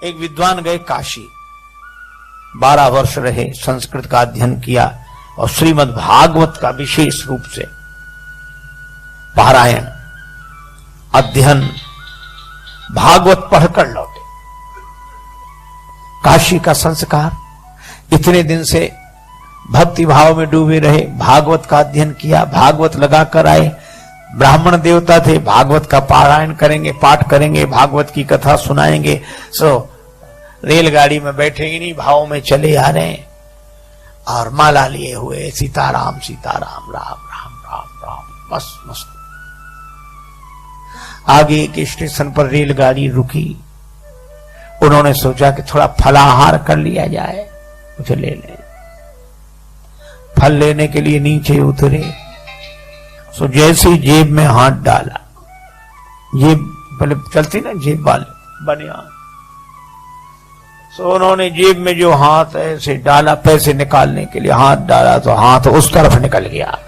एक विद्वान गए काशी, 12 वर्ष रहे, संस्कृत का अध्ययन किया और श्रीमद् भागवत का विशेष रूप से पारायण अध्ययन भागवत पढ़कर लौटे। काशी का संस्कार, इतने दिन से भक्ति भाव में डूबे रहे, भागवत का अध्ययन किया, भागवत लगाकर आए, ब्राह्मण देवता थे, भागवत का पारायण करेंगे, पाठ करेंगे, भागवत की कथा सुनाएंगे। रेलगाड़ी में बैठे ही नहीं, भाव में चले आ रहे हैं और माला लिए हुए सीताराम सीताराम राम राम राम राम, मस्त मस्त। आगे एक स्टेशन पर रेलगाड़ी रुकी, उन्होंने सोचा कि थोड़ा फलाहार कर लिया जाए, कुछ ले लें। फल लेने के लिए नीचे उतरे, सो जैसे जेब में हाथ डाला, जेब पहले चलती ना जेब वाले बनियान, सो उन्होंने जेब में जो हाथ ऐसे डाला, पैसे निकालने के लिए हाथ डाला तो हाथ उस तरफ निकल गया।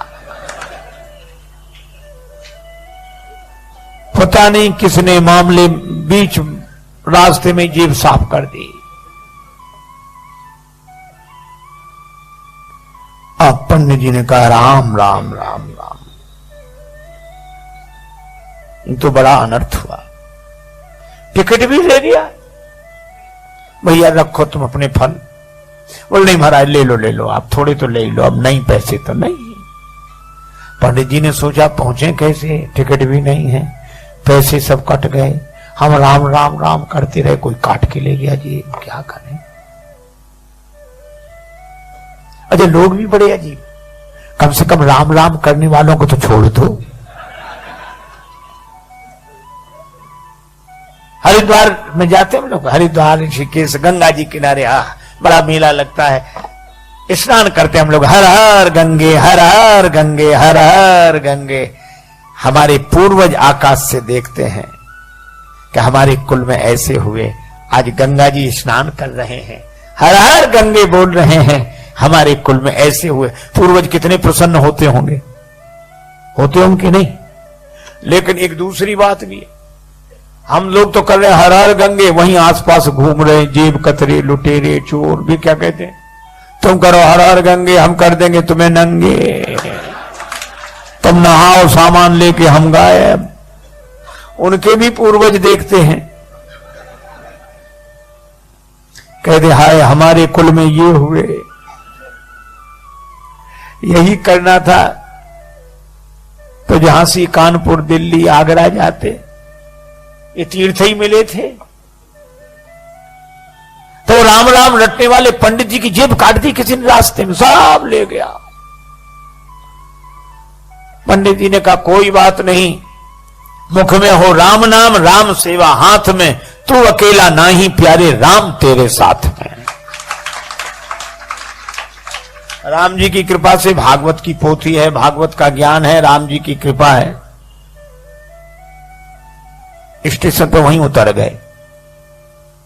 पता नहीं किसने मामले बीच रास्ते में जेब साफ कर दी। अब पंडित जी ने कहा राम राम राम राम, तो बड़ा अनर्थ हुआ। टिकट भी ले लिया, भैया रखो तुम अपने फल। बोल नहीं महाराज ले लो आप, थोड़े तो ले लो, अब नहीं पैसे तो नहीं। पंडित जी ने सोचा पहुंचे कैसे, टिकट भी नहीं है, पैसे सब कट गए, हम राम राम राम करते रहे, कोई काट के ले गया जी, क्या करें। अच्छा लोग भी बड़े अजीब, कम से कम राम राम करने वालों को तो छोड़ दो। हरिद्वार में जाते हैं हम लोग, हरिद्वार ऋषिकेश गंगा जी किनारे, बड़ा मेला लगता है, स्नान करते हम लोग, हर हर गंगे हर हर गंगे हर हर गंगे। हमारे पूर्वज आकाश से देखते हैं कि हमारे कुल में ऐसे हुए, आज गंगा जी स्नान कर रहे हैं, हर हर गंगे बोल रहे हैं, हमारे कुल में ऐसे हुए। पूर्वज कितने प्रसन्न होते होंगे, होते होंगे नहीं। लेकिन एक दूसरी बात भी है, हम लोग तो कर रहे हैं हर हर गंगे, वहीं आसपास घूम रहे जेब कतरे लुटेरे चोर भी क्या कहते हैं, तुम करो हर हर गंगे, हम कर देंगे तुम्हें नंगे, तुम नहाओ सामान लेके हम गायब। उनके भी पूर्वज देखते हैं, कहते हाय हमारे कुल में ये हुए। यही करना था तो झांसी कानपुर दिल्ली आगरा जाते, ये तीर्थ ही मिले थे। तो राम राम रटने वाले पंडित जी की जेब काट दी किसी ने रास्ते में, सब ले गया। पंडित जी ने कहा कोई बात नहीं, मुख में हो राम नाम, राम सेवा हाथ में, तू अकेला नाही प्यारे, राम तेरे साथ में। राम जी की कृपा से भागवत की पोथी है, भागवत का ज्ञान है, राम जी की कृपा है। स्टेशन पर वहीं उतर गए,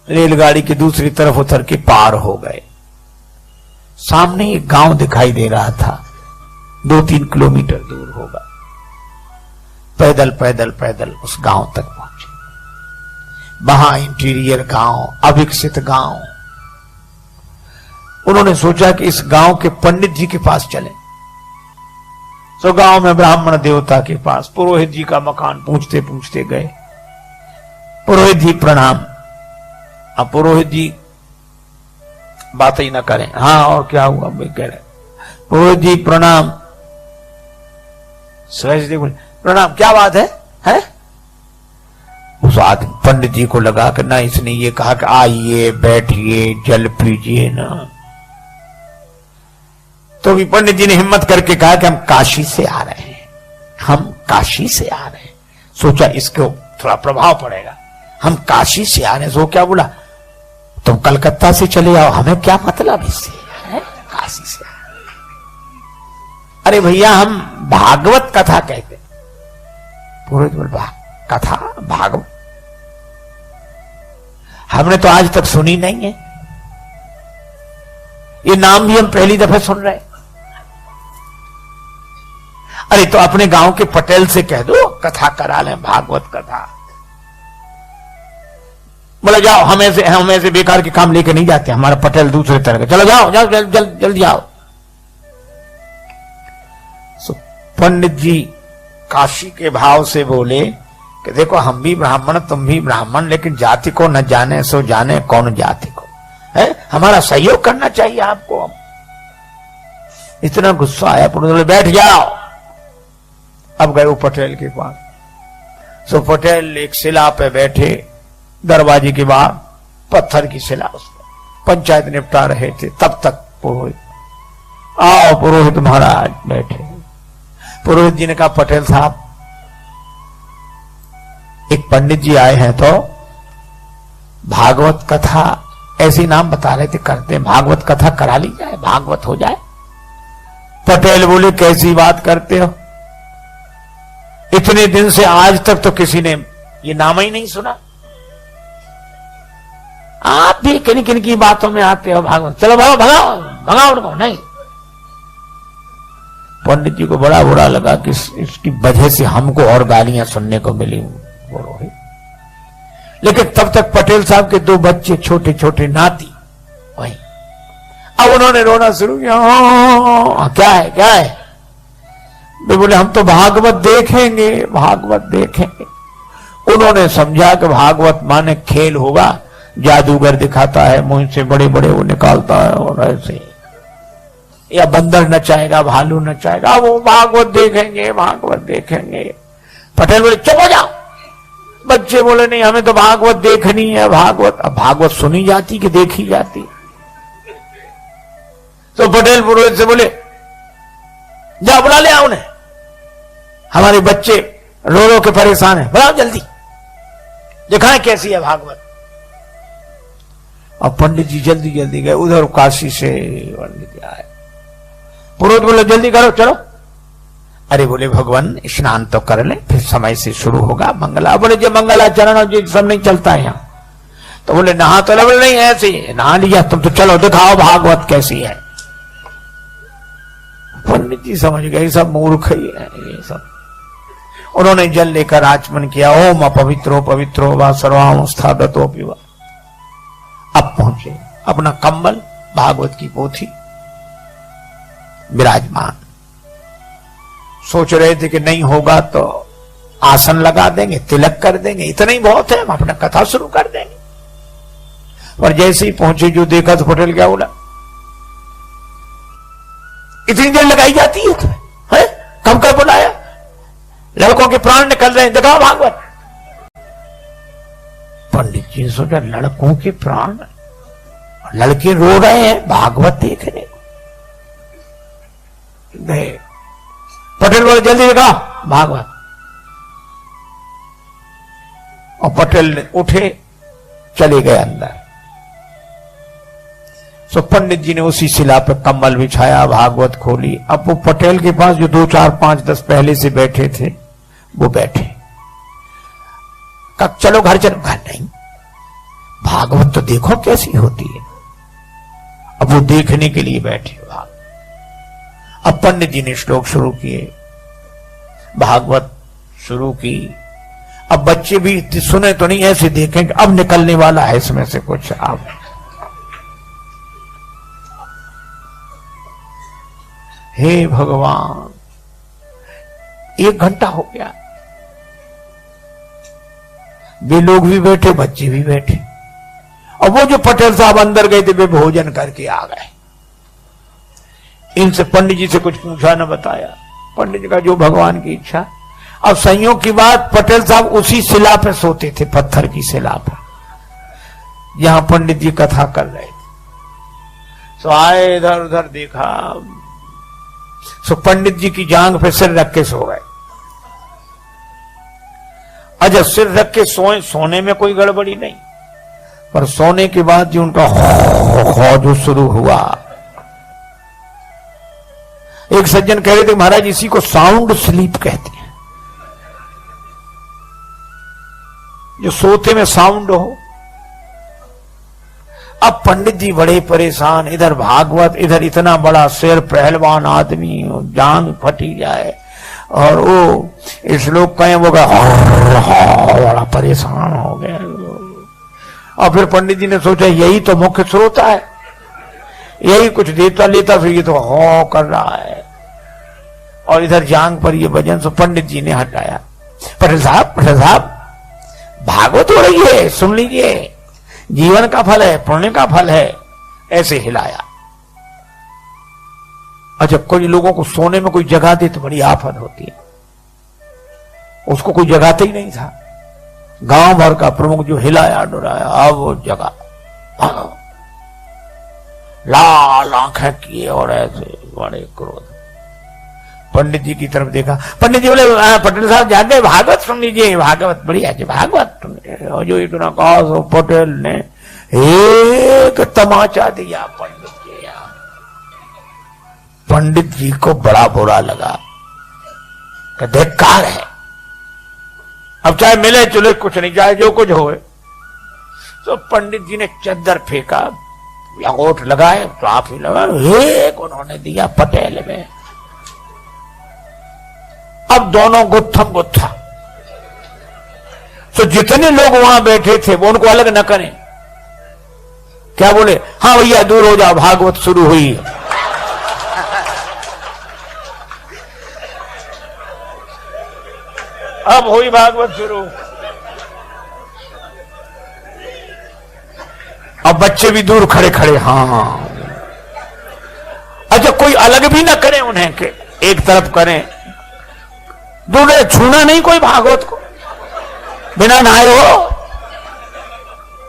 रेलगाड़ी की दूसरी तरफ उतर के पार हो गए। सामने एक गांव दिखाई दे रहा था, 2-3 किलोमीटर दूर होगा। पैदल पैदल पैदल उस गांव तक पहुंचे। वहां इंटीरियर गांव, अविकसित गांव। उन्होंने सोचा कि इस गांव के पंडित जी के पास चलें। तो गांव में ब्राह्मण देवता के पास पुरोहित जी का मकान पूछते पूछते गए। पुरोहित जी प्रणाम। अब पुरोहित जी बात ही ना करें, हाँ और क्या हुआ भाई कह रहे, पुरोहित जी प्रणाम। सहज बोले प्रणाम, क्या बात है? उस आदमी पंडित जी को लगा कि ना इसने ये कहा कि आइए बैठिए जल पीजिए ना, तो भी पंडित जी ने हिम्मत करके कहा कि हम काशी से आ रहे हैं, हम काशी से आ रहे हैं। सोचा इसको थोड़ा प्रभाव पड़ेगा, हम काशी से आ रहे हैं। सो क्या बोला, तुम कलकत्ता से चले आओ, हमें क्या मतलब इससे, काशी से। अरे भैया हम भागवत कथा कहते। पुरोहित बोल कथा भागवत हमने तो आज तक सुनी नहीं है, ये नाम भी हम पहली दफा सुन रहे। अरे तो अपने गांव के पटेल से कह दो कथा करा लें, भागवत कथा। बोला जाओ, हम ऐसे बेकार के काम लेके नहीं जाते, हमारा पटेल दूसरे तरह का, चलो जाओ जाओ जल्दी जाओ। पंडित जी काशी के भाव से बोले कि देखो हम भी ब्राह्मण तुम भी ब्राह्मण, लेकिन जाति को न जाने सो जाने कौन जाति को है, हमारा सहयोग करना चाहिए आपको। इतना गुस्सा आया, बोले बैठ जाओ। अब गए वो पटेल के पास। सो पटेल एक शिला पे बैठे, दरवाजे के बाहर पत्थर की शिला, उसमें पंचायत निपटा रहे थे। तब तक पुरोहित, आओ पुरोहित महाराज बैठे। पुरोहित जी ने कहा पटेल साहब, एक पंडित जी आए हैं तो भागवत कथा, ऐसी नाम बता रहे थे करते, भागवत कथा करा ली जाए, भागवत हो जाए। पटेल बोले कैसी बात करते हो, इतने दिन से आज तक तो किसी ने ये नाम ही नहीं सुना, आप भी किन किन की बातों में आते हो भागवत, चलो भगाओ भगाओ भगाओ उनको। नहीं, पंडित जी को बड़ा बुरा लगा कि इसकी वजह से हमको और गालियां सुनने को मिली। लेकिन तब तक पटेल साहब के दो बच्चे छोटे छोटे नाती वही, अब उन्होंने रोना शुरू किया। क्या है क्या है, वे बोले हम तो भागवत देखेंगे, भागवत देखेंगे। उन्होंने समझा कि भागवत माने खेल होगा, जादूगर दिखाता है, मुंह से बड़े बड़े वो निकालता है और ऐसे, या बंदर नचाएगा, भालू नचाएगा, वो भागवत देखेंगे, भागवत देखेंगे। पटेल बोले चुप हो जाओ। बच्चे बोले नहीं, हमें तो भागवत देखनी है, भागवत। अब भागवत सुनी जाती कि देखी जाती? तो पटेल पुरोहित से बोले जाओ बुला ले आओ उन्हें, हमारे बच्चे रो रो के परेशान है, बुलाओ जल्दी, दिखाएं कैसी है भागवत। अब पंडित जी जल्दी जल्दी गए, उधर काशी से पंडित आए। पुरोहित बोले जल्दी करो चलो। अरे बोले भगवान स्नान तो कर ले, फिर समय से शुरू होगा मंगला। बोले जो मंगलाचरण और जो सब नहीं चलता है यहाँ, तो बोले नहा तो बोले नहीं ऐसे नहा लिया तुम, तो चलो दिखाओ भागवत कैसी है। पंडित जी समझ गए सब मूर्ख ही है ये सब। उन्होंने जल लेकर आचमन किया, ओम अपवित्रो पवित्रो वा सर्वावस्थागतो पिवा। अब पहुंचे, अपना कंबल भागवत की पोथी विराजमान। सोच रहे थे कि नहीं होगा तो आसन लगा देंगे, तिलक कर देंगे, इतना ही बहुत है, हम अपना कथा शुरू कर देंगे। पर जैसे ही पहुंचे जो देखा तो पटेल क्या बोला, इतनी देर लगाई जाती है तुम्हें, है? कब कब बुलाया, लड़कों के प्राण निकल रहे हैं, दिखाओ भागवत। पंडित जी ने सोचा लड़कों के प्राण, लड़के रो रहे हैं, भागवत देख रहे। पटेल बोले जल्दी दिखाओ भागवत। और पटेल ने उठे, चले गए अंदर। तो पंडित जी ने उसी शिला पर कम्बल बिछाया, भागवत खोली। अब वो पटेल के पास जो 2 4 5 10 पहले से बैठे थे वो बैठे। कब चलो घर चलो, घर नहीं, भागवत तो देखो कैसी होती है। अब वो देखने के लिए बैठे। अब पंडित जी ने श्लोक शुरू किए, भागवत शुरू की। अब बच्चे भी सुने तो नहीं, ऐसे देखें कि अब निकलने वाला है इसमें से कुछ। अब हे भगवान, 1 घंटा हो गया, वे लोग भी बैठे, बच्चे भी बैठे। और वो जो पटेल साहब अंदर गए थे वे भोजन करके आ गए। इनसे पंडित जी से कुछ पूछा न बताया। पंडित जी का जो भगवान की इच्छा। अब संयोग की बात, पटेल साहब उसी शिला पे सोते थे, पत्थर की शिला पर, जहां पंडित जी कथा कर रहे थे। सो आए, इधर उधर देखा, सो पंडित जी की जांघ पे सिर रख के सो गए। अच्छा, सिर रख के सोए, सोने में कोई गड़बड़ी नहीं, पर सोने के बाद जो उनका खो जो शुरू हुआ। एक सज्जन कह रहे थे महाराज इसी को साउंड स्लीप कहते हैं, जो सोते में साउंड हो। अब पंडित जी बड़े परेशान, इधर भागवत, इधर इतना बड़ा सिर, पहलवान आदमी, जांग फटी जाए, और वो श्लोक कहें वो बड़ा परेशान हो गया। और फिर पंडित जी ने सोचा यही तो मुख्य स्रोत है, यही कुछ देता लेता, फिर ये तो हो कर रहा है, और इधर जांग पर ये वजन, सो पंडित जी ने हटाया। पटेल साहब भागवत हो रही है, सुन लीजिए, जीवन का फल है, पुण्य का फल है। ऐसे हिलाया। अच्छा, कोई लोगों को सोने में कोई जगह दे तो बड़ी आफत होती है, उसको कोई जगाते ही नहीं था। गांव भर का प्रमुख जो हिलाया डुराया, अब वो जगह, लाल आंखें किए और ऐसे बड़े क्रोध। पंडित जी की तरफ देखा, पंडित जी बोले पटेल साहब जाते, भागवत सुन लीजिए, भागवत बढ़िया है, भागवत। और जो इतना कहा तो पटेल ने एक तमाचा दिया पंडित जी। पंडित जी को बड़ा बुरा लगा कि धिक्कार है, अब चाहे मिले चुले कुछ नहीं, चाहे जो कुछ होए। तो पंडित जी ने चद्दर फेंका, अंगूठ लगाए तो आप ही लगा, एक उन्होंने दिया पटेल में। अब दोनों गुत्थम गुत्था। तो जितने लोग वहां बैठे थे वो उनको अलग न करें, क्या बोले, हाँ भैया दूर हो जाओ, भागवत शुरू हुई। अब हुई भागवत शुरू। अब बच्चे भी दूर खड़े खड़े, हाँ। अच्छा, कोई अलग भी ना करे उन्हें के एक तरफ करें, दूर छूना नहीं कोई भागवत को, बिना नहाए हो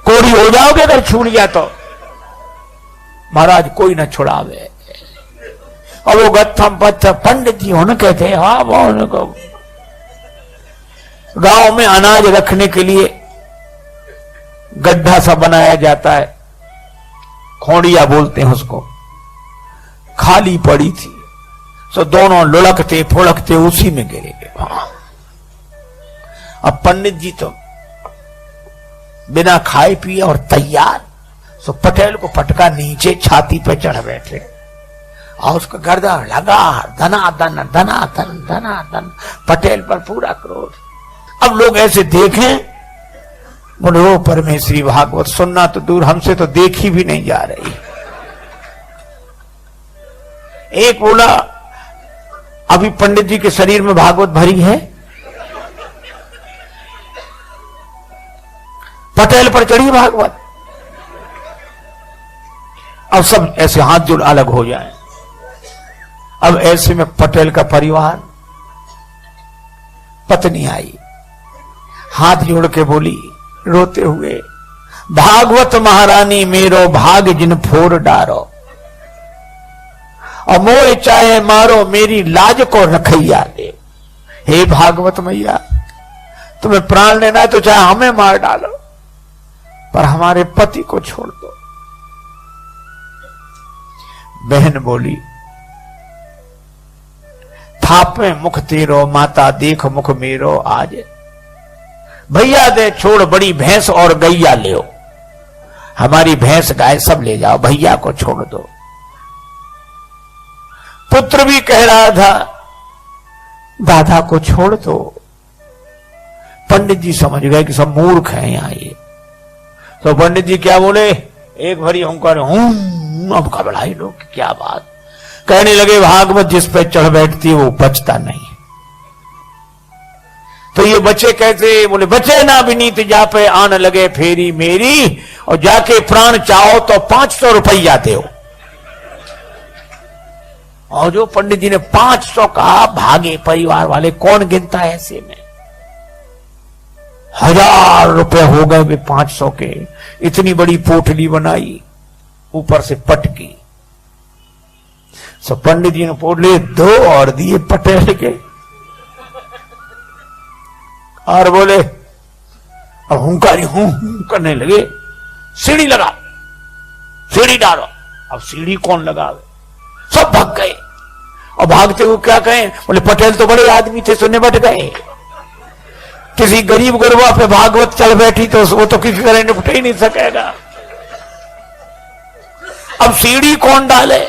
कोड़ी हो जाओगे अगर छू लिया तो। महाराज कोई न छुड़ावे। और वो गत्थम पत्थर पंडित जी होने कहते, हाँ वो उनको गांव में अनाज रखने के लिए गड्ढा सा बनाया जाता है, खोड़िया बोलते हैं उसको, खाली पड़ी थी, तो दोनों लुढ़कते फुड़कते उसी में गिरे गए। अब पंडित जी तो बिना खाए पिए और तैयार, तो पटेल को पटका नीचे छाती पे चढ़ बैठे और उसका गर्दन लगा, धनाधन धनाधन धनाधन, पटेल पर पूरा क्रोध। अब लोग ऐसे देखें, बोले ओ परमेश्वरी भागवत सुनना तो दूर, हमसे तो देखी भी नहीं जा रही। एक बोला अभी पंडित जी के शरीर में भागवत भरी है, पटेल पर चढ़ी भागवत। अब सब ऐसे हाथ जोड़ अलग हो जाएं। अब ऐसे में पटेल का परिवार, पत्नी आई, हाथ जोड़ के बोली रोते हुए, भागवत महारानी मेरो भाग जिन फोर डारो, और मोह चाहे मारो मेरी लाज को रखैया दे। हे भागवत मैया, तुम्हें प्राण लेना है तो चाहे हमें मार डालो, पर हमारे पति को छोड़ दो। बहन बोली, थापे मुख तेरो माता देख मुख मेरो आज, भैया दे छोड़ बड़ी भैंस और गैया ले, हमारी भैंस गाय सब ले जाओ, भैया को छोड़ दो। पुत्र भी कह रहा था दादा को छोड़ दो। पंडित जी समझ गए कि सब मूर्ख हैं यहां ये। तो पंडित जी क्या बोले, एक भरी हुंकार, अब घबराए लोग, क्या बात। कहने लगे भागवत जिस पे चढ़ बैठती है वो बचता नहीं। तो ये बचे कैसे, बोले बचे ना विनीत जा पे आन लगे फेरी मेरी, और जाके प्राण चाहो तो 500 रुपया दो। और जो पंडित जी ने 500 कहा, भागे परिवार वाले, कौन गिनता है ऐसे में। 1000 रुपए हो गए वे 500 के। इतनी बड़ी पोटली बनाई, ऊपर से पटकी। सो पंडित जी ने पोटली 2 और दिए पटेल के, और बोले, अब हुंकारी हूं करने लगे, सीढ़ी लगा, सीढ़ी डालो। अब सीढ़ी कौन लगावे, सब भाग गए। और भागते हुए क्या कहें, बोले पटेल तो बड़े आदमी थे, सुनने बैठ गए। किसी गरीब गुरबा पे भागवत चढ़ बैठी तो वो तो किसी तरह निपट ही नहीं सकेगा। अब सीढ़ी कौन डाले,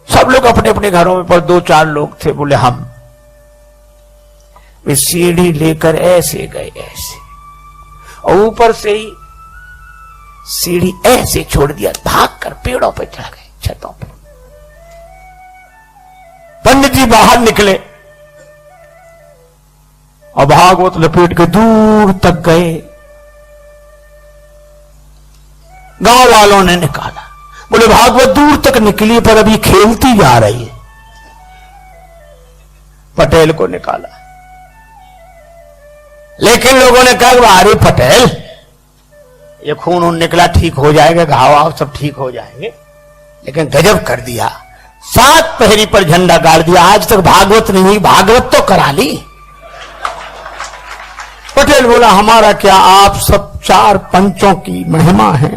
सब लोग अपने अपने घरों में, पर 2-4 लोग थे, बोले हम। वे सीढ़ी लेकर ऐसे गए, ऐसे और ऊपर से ही सीढ़ी ऐसे छोड़ दिया, भागकर पेड़ों पे चढ़ गए, छतों पे। पंडित जी बाहर निकले और भागवत लपेट के दूर तक गए। गांव वालों ने निकाला, बोले भागवत दूर तक निकली पर अभी खेलती जा रही है। पटेल को निकाला, लेकिन लोगों ने कहा अरे पटेल, ये खून उन निकला, ठीक हो जाएगा, घाव आव सब ठीक हो जाएंगे। लेकिन गजब कर दिया, 7 पहरी पर झंडा गाड़ दिया। आज तक भागवत नहीं, भागवत तो करा ली। पटेल बोला हमारा क्या, आप सब 4 पंचों की महिमा है।